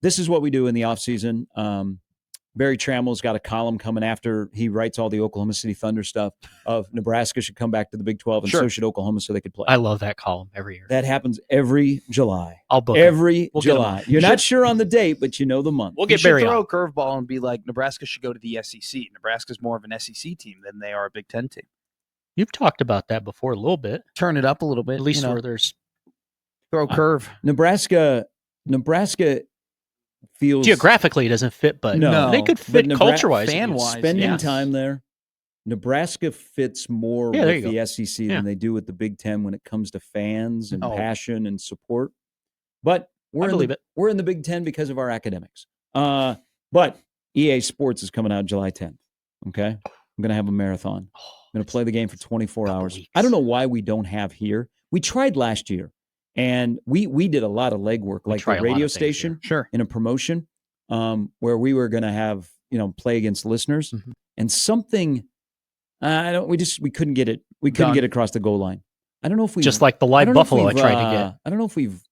this is what we do in the offseason. Barry Trammell's got a column coming after he writes all the Oklahoma City Thunder stuff of Nebraska should come back to the Big 12, and so should Oklahoma so they could play. I love that column every year. That happens every July. I'll book every July. You're not sure on the date, but you know the month. We'll get Barry throw a curveball and be like, Nebraska should go to the SEC. Nebraska's more of an SEC team than they are a Big Ten team. You've talked about that before a little bit. Turn it up a little bit. At least where there's throw curve. Nebraska feels geographically it doesn't fit, but no, they could fit culture-wise, fan-wise. Spending time there, Nebraska fits more with the SEC than they do with the Big Ten when it comes to fans and passion and support. But we're in the Big Ten because of our academics. But EA Sports is coming out July 10th. Okay, I'm going to have a marathon. I'm going to play the game for 24 hours. I don't know why we don't have here. We tried last year. And we did a lot of legwork, like the radio station in a promotion where we were going to have, play against listeners. Mm-hmm. And something, we couldn't get it. We couldn't get across the goal line. I don't know if we just like the live Buffalo I tried to get. I don't know if we've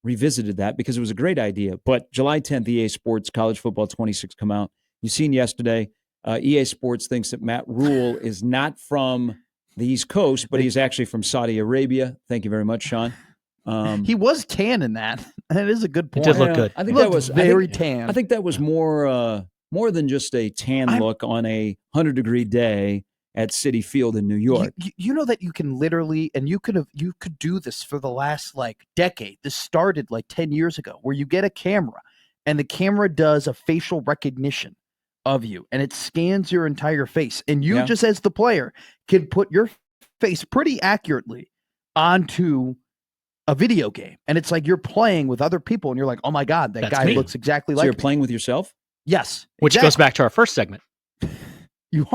revisited that because it was a great idea. But July 10th, EA Sports College Football 26 come out. You've seen yesterday, EA Sports thinks that Matt Rule is not from the East Coast, but he's actually from Saudi Arabia. Thank you very much, Sean. He was tan in that. That is a good point. It did look good. I think that was very tan. I think that was more than just a tan look on a 100-degree day at Citi Field in New York. You know that you can literally, and you could do this for the last decade. This started 10 years ago, where you get a camera, and the camera does a facial recognition of you, and it scans your entire face, and you just as the player can put your face pretty accurately onto a video game, and it's like you're playing with other people, and you're like, oh my God, that guy looks exactly like you're me. Playing with yourself? Yes. Which goes back to our first segment. You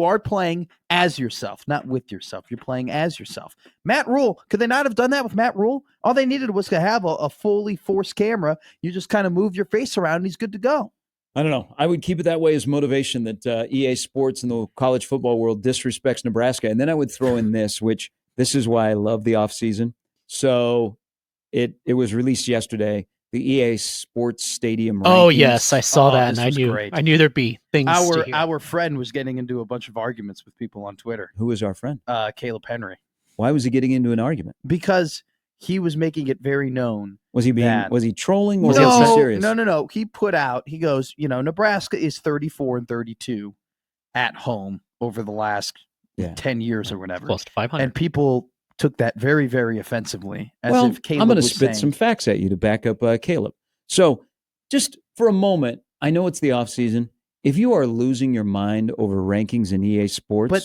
are playing as yourself, not with yourself. You're playing as yourself. Matt Rule, could they not have done that with Matt Rule? All they needed was to have a fully forced camera. You just kind of move your face around, and he's good to go. I don't know. I would keep it that way as motivation that EA Sports and the college football world disrespects Nebraska. And then I would throw in this is why I love the offseason. So it was released yesterday, the EA Sports Stadium rankings. Oh, yes, I saw that, and I knew there'd be things Our friend was getting into a bunch of arguments with people on Twitter. Who is our friend? Caleb Henry. Why was he getting into an argument? Because he was making it very known. Was he trolling or was he serious? No. He goes, Nebraska is 34-32 at home over the last 10 years or whatever. Close to 500. And people took that very, very offensively. If Caleb I'm going to spit some facts at you to back up Caleb. So just for a moment, I know it's the offseason. If you are losing your mind over rankings in EA Sports. But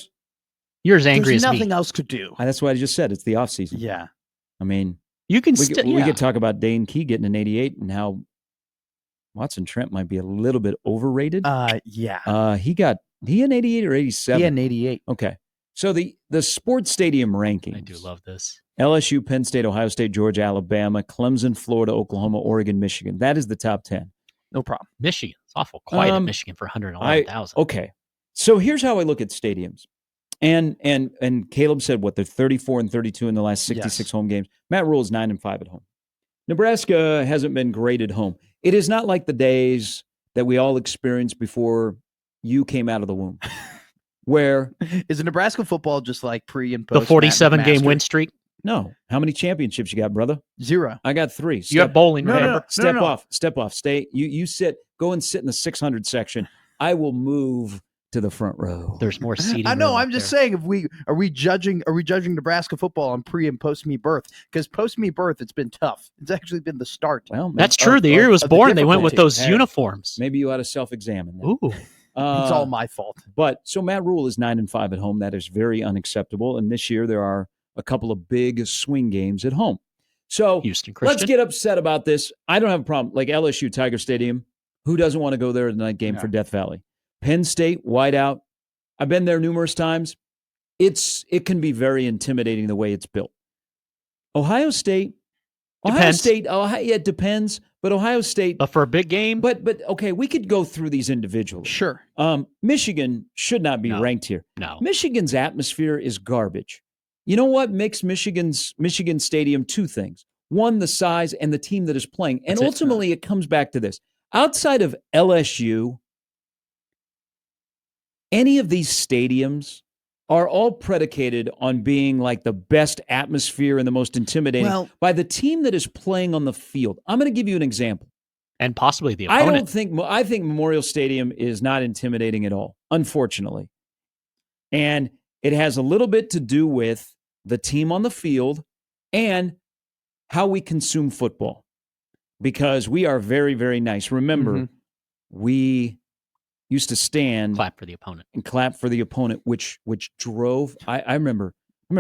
you're as angry as me. There's nothing else to do. That's what I just said. It's the offseason. Yeah. I mean, we could talk about Dane Key getting an 88 and how Watson Trent might be a little bit overrated. Yeah. He an 88 or 87? He an 88. Okay. So the sports stadium rankings. I do love this. LSU, Penn State, Ohio State, Georgia, Alabama, Clemson, Florida, Oklahoma, Oregon, Michigan. That is the top 10. No problem. Michigan. It's awful quiet at Michigan for 111,000. Okay. So here's how I look at stadiums. And Caleb said they're 34-32 in the last 66 home games. Matt Rule is 9-5 at home. Nebraska hasn't been great at home. It is not like the days that we all experienced before you came out of the womb. Where is Nebraska football just like pre and post? The 47-game win streak? No. How many championships you got, brother? 0. I got 3. You got bowling, remember? Step off. Stay. You go and sit in the 600 section. I will move to the front row. There's more seating. I know. I'm just saying, are we judging Nebraska football on pre and post me birth? Because post me birth, it's been tough. It's actually been the start. Well, that's true. The year he was born, they went with those uniforms. Maybe you ought to self-examine that. Ooh. It's all my fault. But so Matt Rule is 9-5 at home. That is very unacceptable. And this year there are a couple of big swing games at home. So Houston Christian. Let's get upset about this. I don't have a problem. Like LSU, Tiger Stadium. Who doesn't want to go there at the night game for Death Valley? Penn State, whiteout. I've been there numerous times. It can be very intimidating the way it's built. Ohio State. It depends. But Ohio State. But for a big game? But okay, we could go through these individually. Sure. Michigan should not be ranked here. No. Michigan's atmosphere is garbage. You know what makes Michigan Stadium? 2 things. one, the size, and the team that is playing. And ultimately, it comes back to this. Outside of LSU, any of these stadiums are all predicated on being like the best atmosphere and the most intimidating by the team that is playing on the field. I'm going to give you an example. And possibly the opponent. I think Memorial Stadium is not intimidating at all, unfortunately. And it has a little bit to do with the team on the field and how we consume football. Because we are very, very nice. Remember, we used to stand, clap for the opponent, which drove. I remember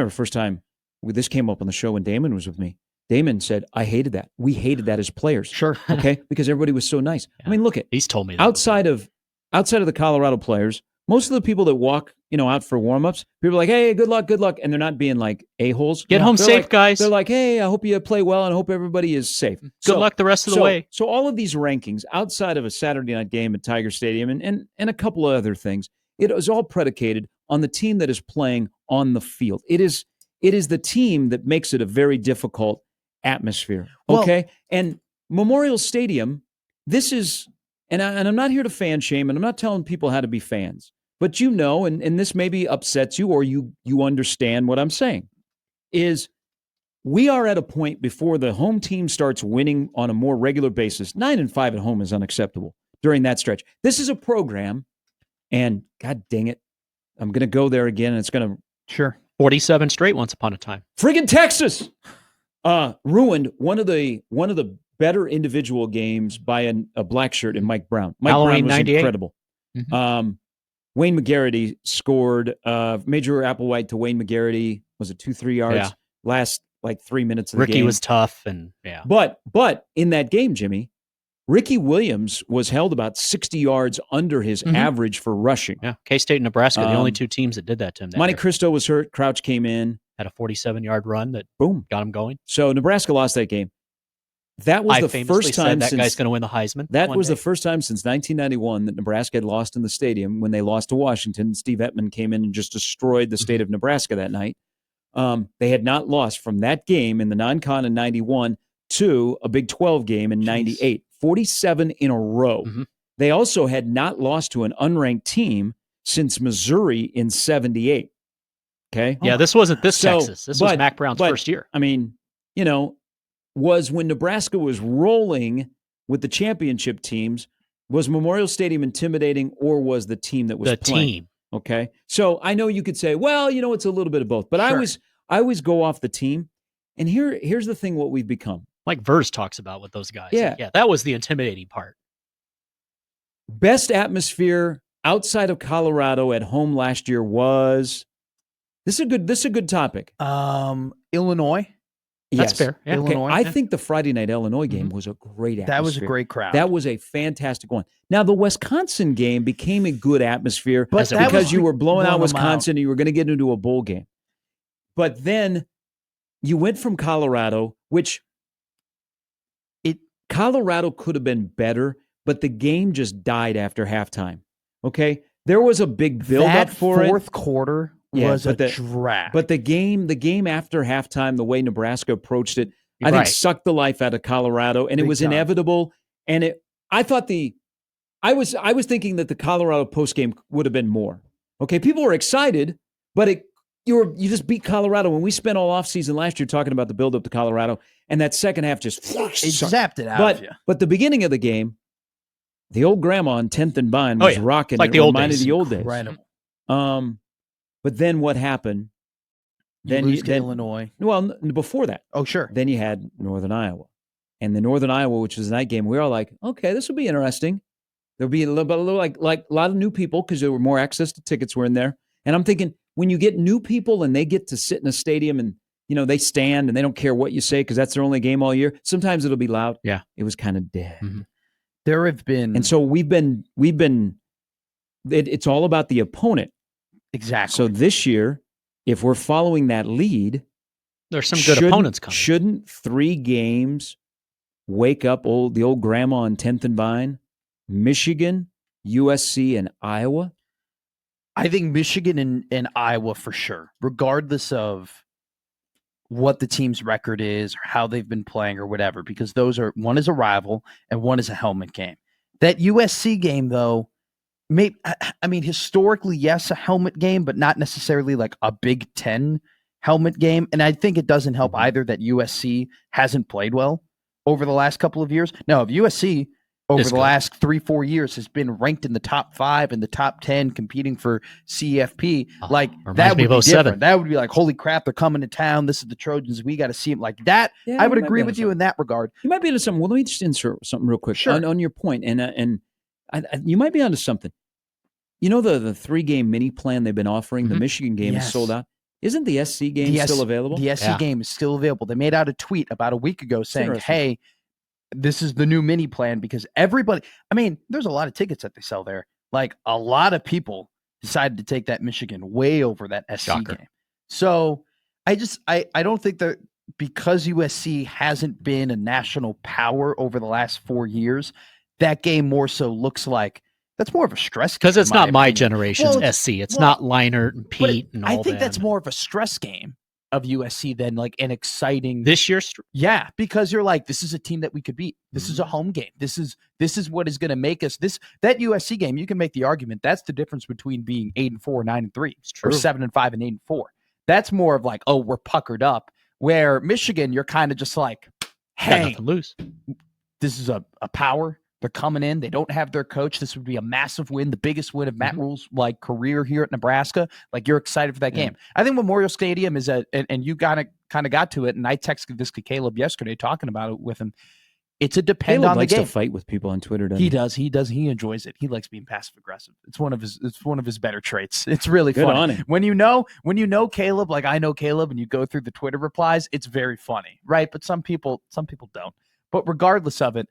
first time this came up on the show when Damon was with me. Damon said, "I hated that. We hated that as players." Sure, okay, because everybody was so nice. Yeah. I mean, look at he's told me that outside of the Colorado players, most of the people that walk, out for warm-ups, people are like, "Hey, good luck," and they're not being like a-holes. Get home safe, guys. They're like, "Hey, I hope you play well, and I hope everybody is safe. Good luck the rest of the way." So all of these rankings, outside of a Saturday night game at Tiger Stadium and a couple of other things, it is all predicated on the team that is playing on the field. It is the team that makes it a very difficult atmosphere. Okay, and Memorial Stadium, this is, and I'm not here to fan shame, and I'm not telling people how to be fans. But and this maybe upsets you or you understand what I'm saying, is we are at a point before the home team starts winning on a more regular basis. 9-5 at home is unacceptable during that stretch. This is a program, and God dang it, I'm going to go there again, and it's going to 47 straight once upon a time. Friggin' Texas ruined one of the better individual games by a black shirt in Mike Brown. Mike Halloween Brown was 98. Incredible. Mm-hmm. Wayne McGarity scored Major Applewhite to Wayne McGarity. Was it 2-3 yards? Yeah. Last 3 minutes of the game. Ricky was tough and But in that game, Jimmy, Ricky Williams was held about 60 yards under his average for rushing. Yeah, K-State and Nebraska, the only two teams that did that to him. Monte Cristo was hurt. Crouch came in. Had a 47-yard run that got him going. So Nebraska lost that game. That was the first time that guy's going to win the Heisman. That was the first time since 1991 that Nebraska had lost in the stadium when they lost to Washington. Steve Ettman came in and just destroyed the state of Nebraska that night. They had not lost from that game in the non-con in 91 to a Big 12 game in 98. 47 in a row. Mm-hmm. They also had not lost to an unranked team since Missouri in 78. Okay? Yeah, this wasn't Texas. This was Mac Brown's first year. I mean, was when Nebraska was rolling with the championship teams, was Memorial Stadium intimidating or was the team that was playing? The team. Okay? So I know you could say, well, it's a little bit of both. But I always go off the team. And here's the thing, what we've become. Like Verse talks about with those guys. Yeah. Yeah, that was the intimidating part. Best atmosphere outside of Colorado at home last year was this is a good topic. Illinois. That's fair. Yeah. Illinois. Okay. I think the Friday night Illinois game was a great atmosphere. That was a great crowd. That was a fantastic one. Now the Wisconsin game became a good atmosphere because you were blowing out Wisconsin and you were going to get into a bowl game. But then you went from Colorado, which Colorado could have been better, but the game just died after halftime. Okay? There was a big build-up for it. Fourth quarter was a drag. But the game after halftime, the way Nebraska approached it, I think sucked the life out of Colorado, and it was inevitable. And I was thinking that the Colorado postgame would have been more. Okay, people were excited, but you just beat Colorado. When we spent all offseason last year talking about the build-up to Colorado, and that second half just zapped it out of you. But the beginning of the game, the old grandma on 10th and Vine was rocking. Like the old days. The old days. Incredible. But then what happened? Then you lose to Illinois. Well, before that. Oh, sure. Then you had Northern Iowa. And the Northern Iowa, which was a night game, we were all like, okay, this will be interesting. There'll be a lot of new people because there were more access to tickets were in there. And I'm thinking, when you get new people and they get to sit in a stadium and, they stand and they don't care what you say because that's their only game all year, sometimes it'll be loud. Yeah. It was kind of dead. Mm-hmm. There have been. And so we've been, it's all about the opponent. Exactly. So this year, if we're following that lead, there's some good opponents coming. Shouldn't 3 games wake up the old grandma on 10th and Vine? Michigan, USC, and Iowa? I think Michigan and Iowa for sure, regardless of what the team's record is or how they've been playing or whatever, because one is a rival and one is a helmet game. That USC game, though, historically, yes, a helmet game, but not necessarily like a Big Ten helmet game. And I think it doesn't help either that USC hasn't played well over the last couple of years. No, if USC over the last 3-4 years has been ranked in the top 5 and the top 10 competing for CFP, that would be different. That would be like, holy crap, they're coming to town. This is the Trojans. We got to see them like that. Yeah, I would agree with you in that regard. You might be into something. Well, let me just insert something real quick on your point. And you might be onto something. You know the 3-game mini plan they've been offering? The Michigan game is sold out. Isn't the SC game still available? The SC game is still available. They made out a tweet about a week ago saying, hey, this is the new mini plan, because everybody, there's a lot of tickets that they sell there. Like, a lot of people decided to take that Michigan way over that SC game. So I don't think that because USC hasn't been a national power over the last 4 years, that game more so looks like that's more of a stress game. Because it's not my generation's SC. It's not Leinart and Pete and all that. I think that's more of a stress game of USC than like an exciting this year. Yeah, because you're like, this is a team that we could beat. This is a home game. This is what is going to make us that USC game. You can make the argument that's the difference between being 8-4, 9-3, or 7-5 and 8-4. That's more of like, oh, we're puckered up. Where Michigan, you're kind of just like, hey, got nothing to lose. This is a power. They're coming in. They don't have their coach. This would be a massive win, the biggest win of Matt Rule's career here at Nebraska. Like, you're excited for that game. I think Memorial Stadium is and you kind of got to it. And I texted this to Caleb yesterday talking about it with him. It's a depend Caleb on the game. Likes to fight with people on Twitter. He does. He enjoys it. He likes being passive aggressive. It's one of his better traits. It's really Good funny. on him. When you know Caleb, like I know Caleb, and you go through the Twitter replies, it's very funny, right? But some people don't. But regardless of it,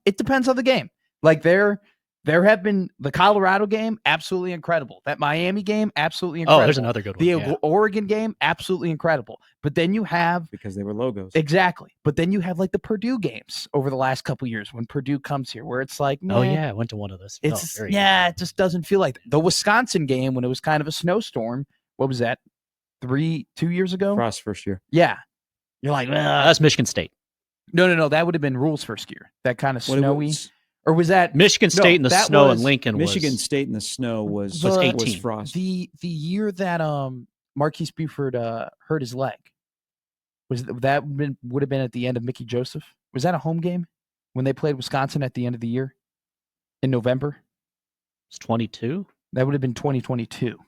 it depends on the game. Like there have been the Colorado game, absolutely incredible. That Miami game, absolutely incredible. Oh, there's another good one. The Oregon game, absolutely incredible. But then you have because they were logos. Exactly. But then you have like the Purdue games over the last couple of years when Purdue comes here, where it's like, oh yeah, I went to one of those. It just doesn't feel like the Wisconsin game when it was kind of a snowstorm. What was that? 2 years ago? Frost first year. Yeah. You're like, that's Michigan State. No. That would have been Rule's first year. That kind of snowy. Or was that Michigan State in the snow and Lincoln? Michigan State in the snow was 18. Was Frost. The year that Marquise Buford hurt his leg, would have been at the end of Mickey Joseph? Was that a home game when they played Wisconsin at the end of the year in November? It's 22. That would have been 2022.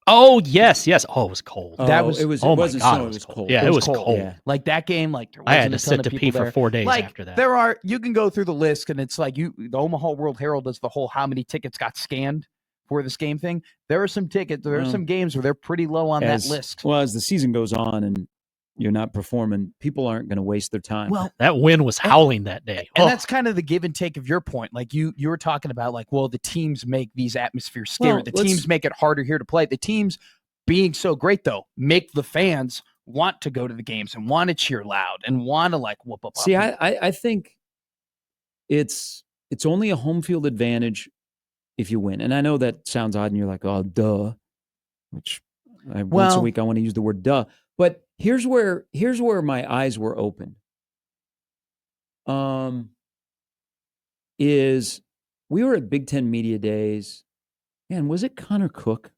Oh yes. Oh, it was cold. That was. It was. Oh it wasn't my God, snow. it was cold. Yeah, it was cold. Yeah. Like that game, like there I had wasn't to a ton sit of to pee people for there. 4 days Like, after that. you can go through the list, and it's like the Omaha World Herald does the whole how many tickets got scanned for this game thing. There are some tickets. There are some games where they're pretty low on that list. Well, as the season goes on and you're not performing, people aren't going to waste their time. Well, that wind was howling that day. And that's kind of the give and take of your point. Like you were talking about, like, well, the teams make these atmospheres scary. Well, the teams make it harder here to play. The teams being so great, though, make the fans want to go to the games and want to cheer loud and want to like whoop up. See, I think it's only a home field advantage if you win. And I know that sounds odd and you're like, oh, duh, which once a week I want to use the word duh. But here's where my eyes were opened. Is we were at Big Ten Media Days. Man, was it Connor Cook?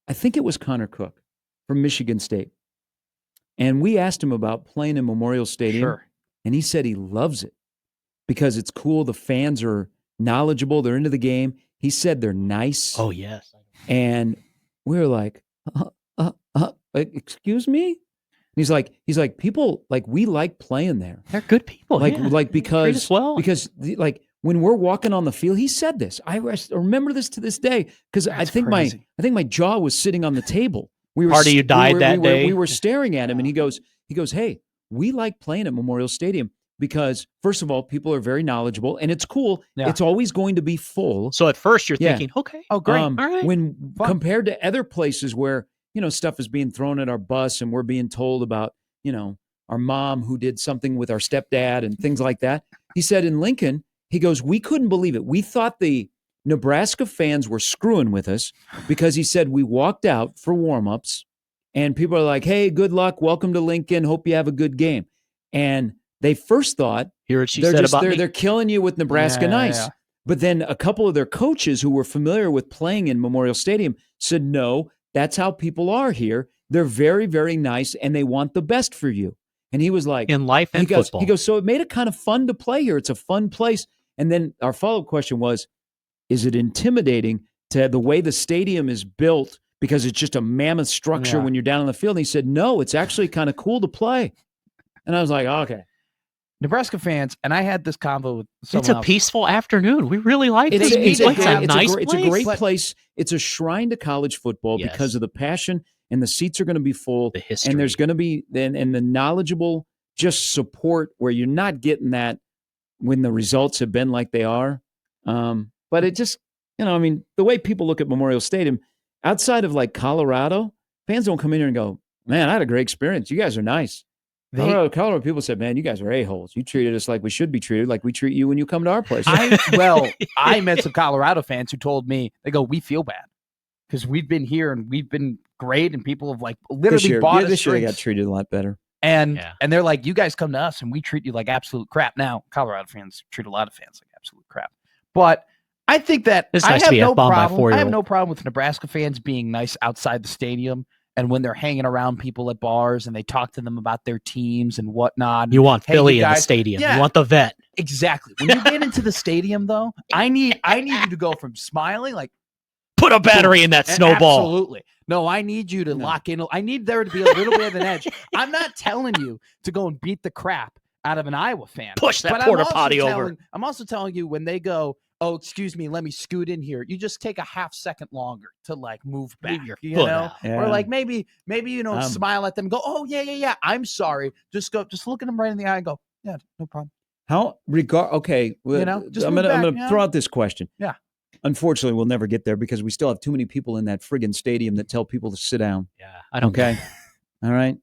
I think it was Connor Cook from Michigan State. And we asked him about playing in Memorial Stadium. Sure. And he said he loves it because it's cool. The fans are knowledgeable. They're into the game. He said they're nice. Oh, yes. And we were like, excuse me? And he's like, people, like, we like playing there. They're good people. Because when we're walking on the field, he said this. I remember this to this day because I think my jaw was sitting on the table. Part of you died that day. We were staring at him, and he goes, hey, we like playing at Memorial Stadium because, first of all, people are very knowledgeable, and it's cool. Yeah. It's always going to be full. So at first you're thinking, okay, oh great, all right. When compared to other places where stuff is being thrown at our bus, and we're being told about our mom who did something with our stepdad and things like that. He said in Lincoln. He goes, we couldn't believe it. We thought the Nebraska fans were screwing with us because he said we walked out for warm-ups And people are like, hey, good luck. Welcome to Lincoln. Hope you have a good game. And they first thought they're killing you with Nebraska nice. Yeah. But then a couple of their coaches who were familiar with playing in Memorial Stadium said, no, that's how people are here. They're very, very nice, and they want the best for you. And he was like, in life and football. He goes, so it made it kind of fun to play here. It's a fun place. And then our follow-up question was, is it intimidating to the way the stadium is built because it's just a mammoth structure when you're down on the field? And he said, no, it's actually kind of cool to play. And I was like, okay. Nebraska fans, and I had this convo with someone else. It's a peaceful afternoon. We really like it. It's a great place. It's a shrine to college football because of the passion, and the seats are going to be full. The history. And there's going to be and the knowledgeable just support where you're not getting that when the results have been like they are. But it just, the way people look at Memorial Stadium, outside of like Colorado, fans don't come in here and go, man, I had a great experience. You guys are nice. Colorado people said, man, you guys are a-holes. You treated us like we should be treated, like we treat you when you come to our place. I met some Colorado fans who told me, they go, we feel bad because we've been here and we've been great and people have like literally bought us this year. They got treated a lot better. And they're like, you guys come to us and we treat you like absolute crap. Now, Colorado fans treat a lot of fans like absolute crap. But I think that I have no problem with Nebraska fans being nice outside the stadium. And when they're hanging around people at bars and they talk to them about their teams and whatnot. You want Philly in the stadium. Yeah, you want the vet. Exactly. When you get into the stadium, though, I need you to go from smiling like, put a battery in that snowball. Absolutely. No, I need you to lock in. I need there to be a little bit of an edge. I'm not telling you to go and beat the crap out of an Iowa fan. Push that porta potty over. I'm also telling you when they go, oh, excuse me, let me scoot in here. You just take a half second longer to like move back, or like maybe smile at them and go, oh yeah. I'm sorry. Just look at them right in the eye and go, yeah, no problem. Okay. Well, I'm gonna throw out this question. Yeah. Unfortunately, we'll never get there because we still have too many people in that friggin' stadium that tell people to sit down. Yeah, I don't. Okay. All right.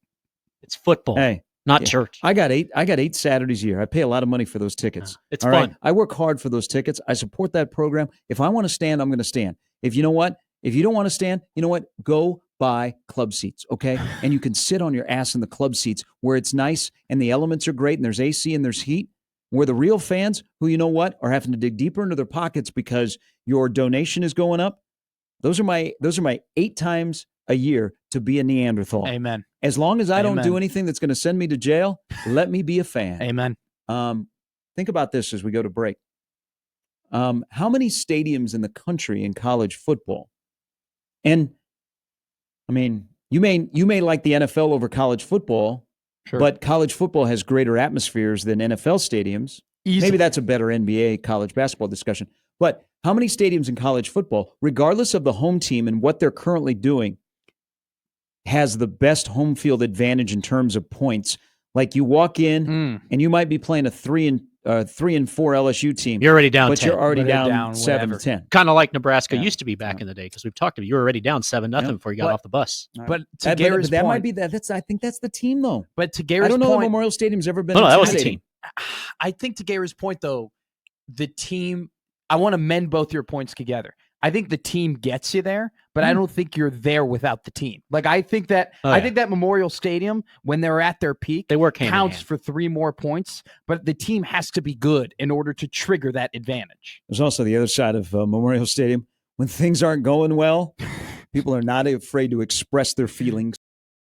It's football. Hey. Not church. I got 8 Saturdays a year. I pay a lot of money for those tickets. It's fun. Right? I work hard for those tickets. I support that program. If I want to stand, I'm going to stand. If you know what? If you don't want to stand, you know what? Go buy club seats, okay? And you can sit on your ass in the club seats where it's nice and the elements are great and there's AC and there's heat. Where the real fans, who you know what, are having to dig deeper into their pockets because your donation is going up. Those are my 8 times a year to be a Neanderthal. Amen. As long as I don't do anything that's going to send me to jail, let me be a fan. Amen. Think about this as we go to break. How many stadiums in the country in college football? And I mean, you may like the NFL over college football, sure, but college football has greater atmospheres than NFL stadiums. Easily. Maybe that's a better NBA college basketball discussion. But how many stadiums in college football, regardless of the home team and what they're currently doing, has the best home field advantage in terms of points? Like you walk in and you might be playing a 3 and 4 LSU team. You're already down, but 10. You're already down 7-10. Kind of like Nebraska used to be back in the day because we've talked about it. You were already down 7-0 before you got off the bus. But to Gary's that point, might be that. I think that's the team though. But to Gary's I don't know point, if Memorial Stadium's ever been. No, that was the team. I think to Gary's point though, the team. I want to mend both your points together. I think the team gets you there, but I don't think you're there without the team. Like I think that Memorial Stadium, when they're at their peak, they work counts for 3 more points, but the team has to be good in order to trigger that advantage. There's also the other side of Memorial Stadium. When things aren't going well, people are not afraid to express their feelings.